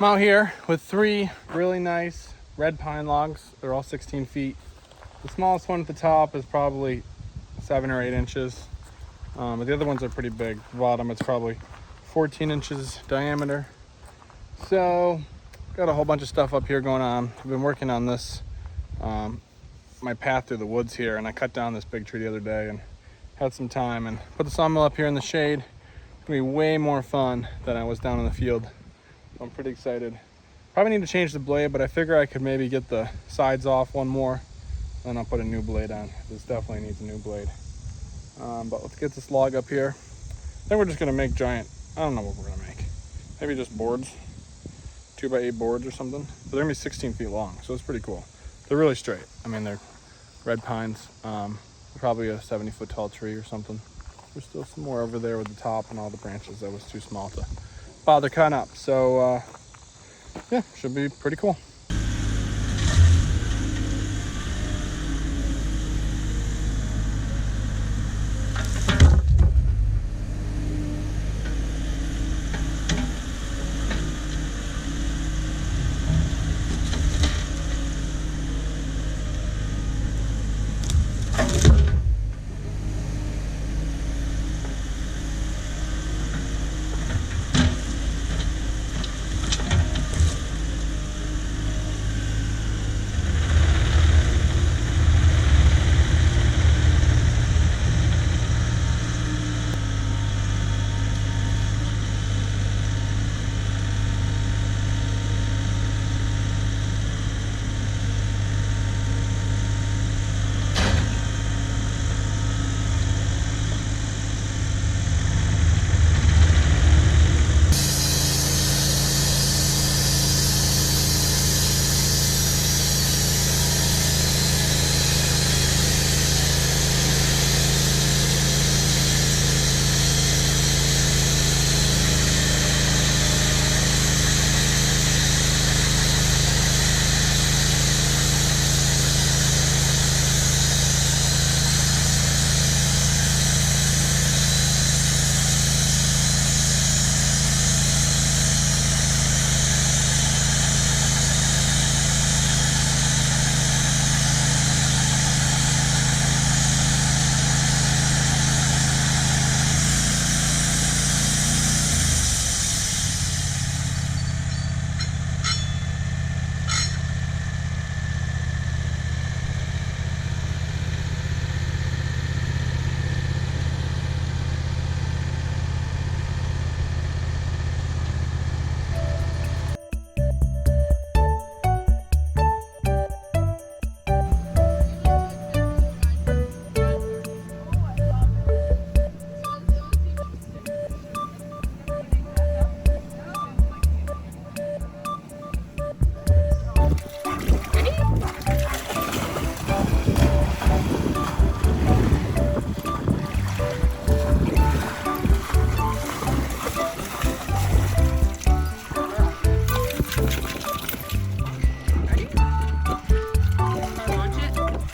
out here with 3 really nice red pine logs. They're all 16 feet. The smallest one at the top is probably 7 or 8 inches. But the other ones are pretty big. The bottom, it's probably 14 inches diameter. So, got a whole bunch of stuff up here going on. I've been working on this, my path through the woods here, and I cut down this big tree the other day and had some time and put the sawmill up here in the shade. It's gonna be way more fun than I was down in the field. I'm pretty excited. Probably need to change the blade, but I figure I could maybe get the sides off one more, then I'll put a new blade on. This definitely needs a new blade. But let's get this log up here. Then we're just gonna make giant, I don't know what we're gonna make. Maybe just boards, 2x8 boards or something. But they're gonna be 16 feet long, so it's pretty cool. They're really straight. I mean, they're red pines. Probably a 70-foot tall tree or something. There's still some more over there with the top and all the branches that was too small to bother cutting up. So yeah, should be pretty cool.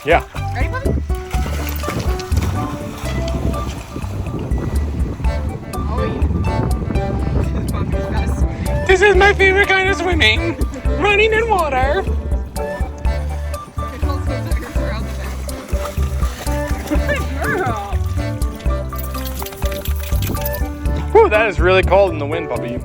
Yeah. Ready, puppy? This is my favorite kind of swimming. Running in water. Whew, that is really cold in the wind, puppy.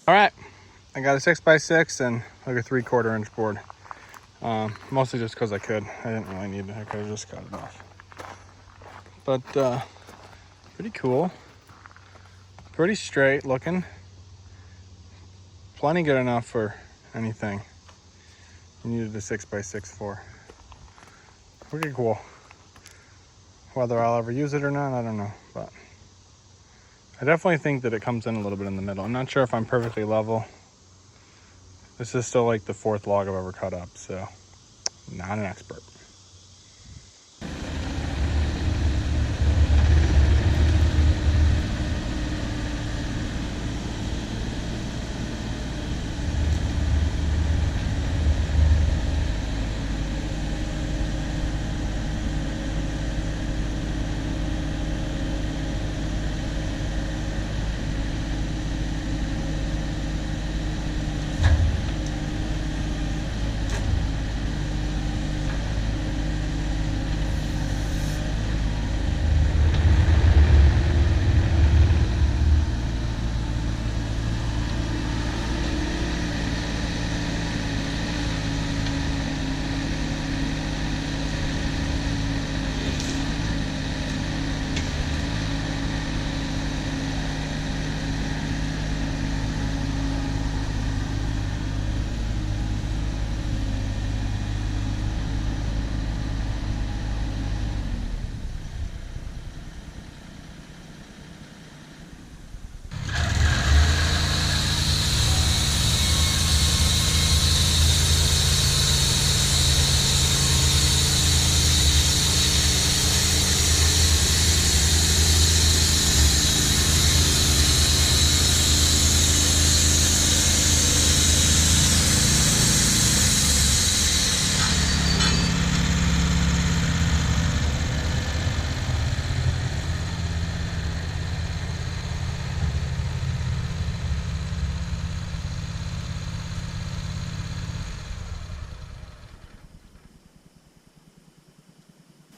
All right, I got a 6x6 and like a 3/4 inch board. Mostly just because I could. I didn't really need it. I could have just cut it off. But pretty cool. Pretty straight looking. Plenty good enough for anything you needed a 6x6 for. Pretty cool. Whether I'll ever use it or not, I don't know. But I definitely think that it comes in a little bit in the middle. I'm not sure if I'm perfectly level. This is still like the 4th log I've ever cut up, so not an expert.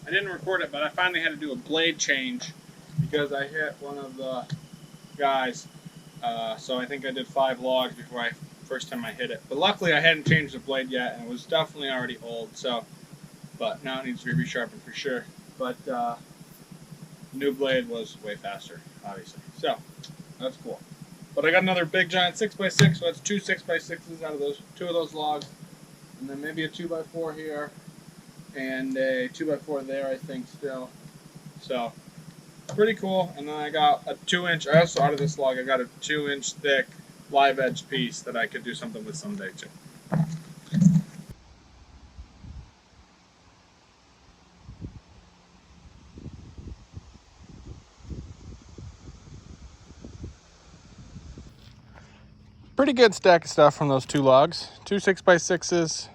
I didn't record it, but I finally had to do a blade change because I hit one of the guys. So I think I did 5 logs before first time I hit it. But luckily I hadn't changed the blade yet, and it was definitely already old. So, but now it needs to be resharpened for sure. But the new blade was way faster, obviously. So that's cool. But I got another big giant 6x6, so that's 2 6x6s out of those 2 of those logs, and then maybe a 2x4 here. And a 2x4 there, I think, still. So, pretty cool. And then I got a 2-inch, I also, out of this log, I got a 2-inch thick live edge piece that I could do something with someday, too. Pretty good stack of stuff from those 2 logs. 2 6x6s.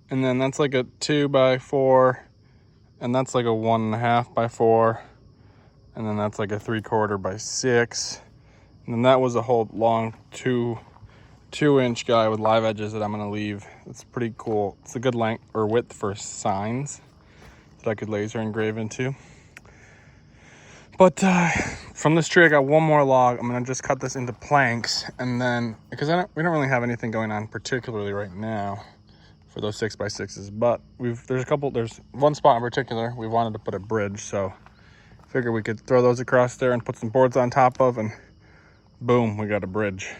And then that's like a 2x4, and that's like a 1.5x4, and then that's like a 3/4x6, and then that was a whole long 2-inch guy with live edges that I'm gonna leave. It's pretty cool. It's a good length or width for signs that I could laser engrave into. But from this tree, I got 1 more log. I'm gonna just cut this into planks, and then because we don't really have anything going on particularly right now for those 6x6s, but there's one spot in particular we wanted to put a bridge, so figured we could throw those across there and put some boards on top of, and boom, we got a bridge.